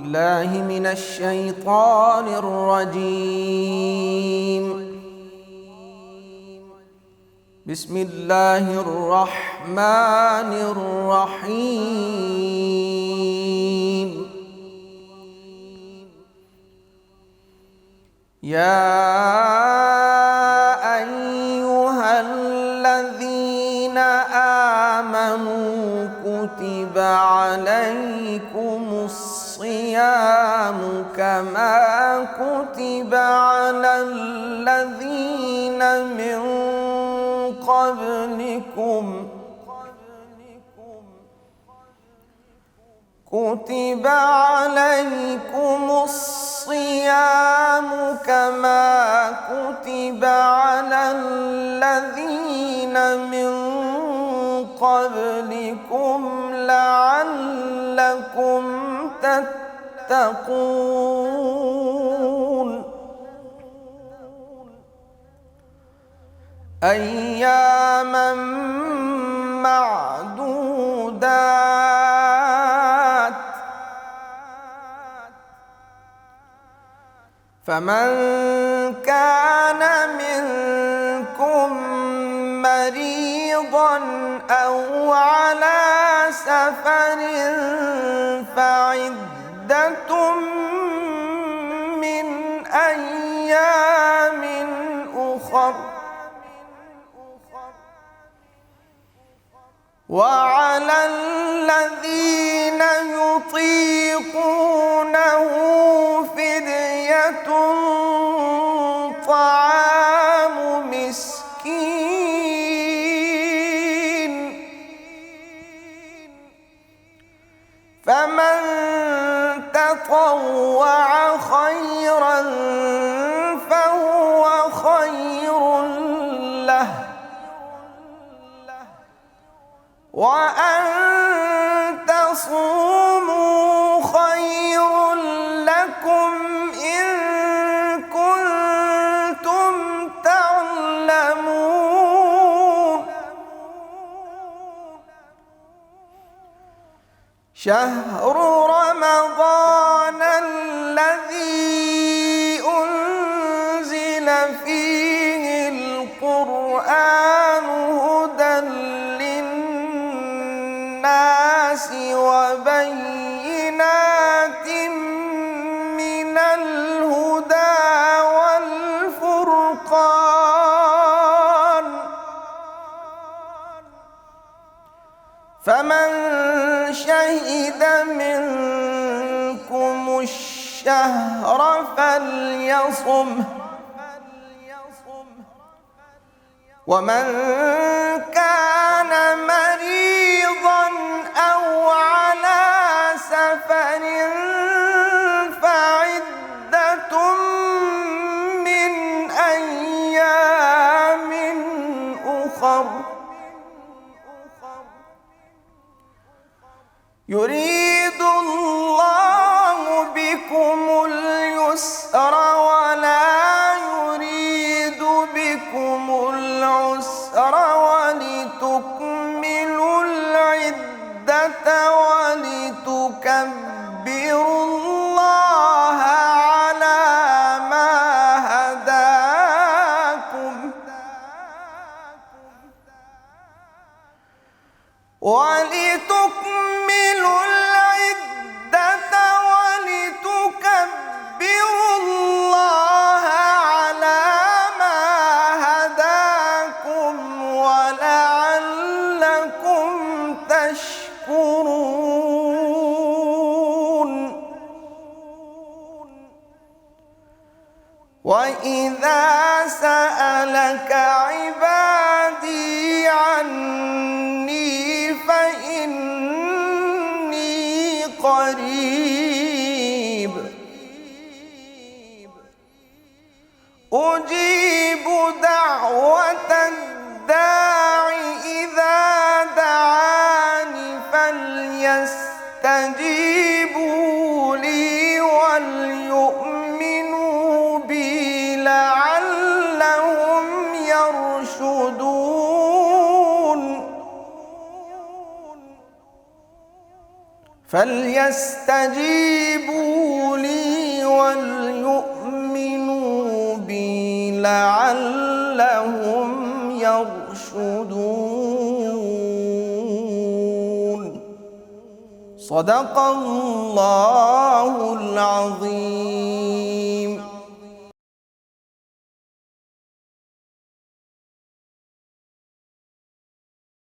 بالله من الشيطان الرجيم. بسم الله الرحمن الرحيم. يا أيها الذين آمنوا كتب عليكم الصيام كما كتب على الذين من قبلكم كتب عليكم الصيام كما كتب على الذين من قبلكم لعلكم تتقون. أياما معدودات، فمن كان منكم مريضا أو على سفر فعدة من أيام أخر، وعلى الذين يطيقونه فدية طعام مسكين، فمن تطوع خيرا فهو خير له، وأن تصوموا خير لكم إن كنتم تعلمون. شهر رمضان الذي أنزل فيه القرآن هدى للناس وبينات من الهدى والفرقان، فمن شهد منكم الشهر فليصمه، ومن كان مريضا أو على سفر فعدة من أيام أخر، يريد الله بكم اليسر ولا يريد بكم العسر ولتكملوا العدة ولتكبروا الله على ما هداكم ولتكملوا العدة ولتكبروا الله على ما هداكم ولعلكم تشكرون. وإذا سألك عبادي عني فإني قريب أجيب دعوة الداع إذا دعاني فليستجيبوا لي وليؤمنوا بي لعلهم يرشدون. فليستجيبوا لي وليؤمنوا بي لعلهم يرشدون. صدق الله العظيم.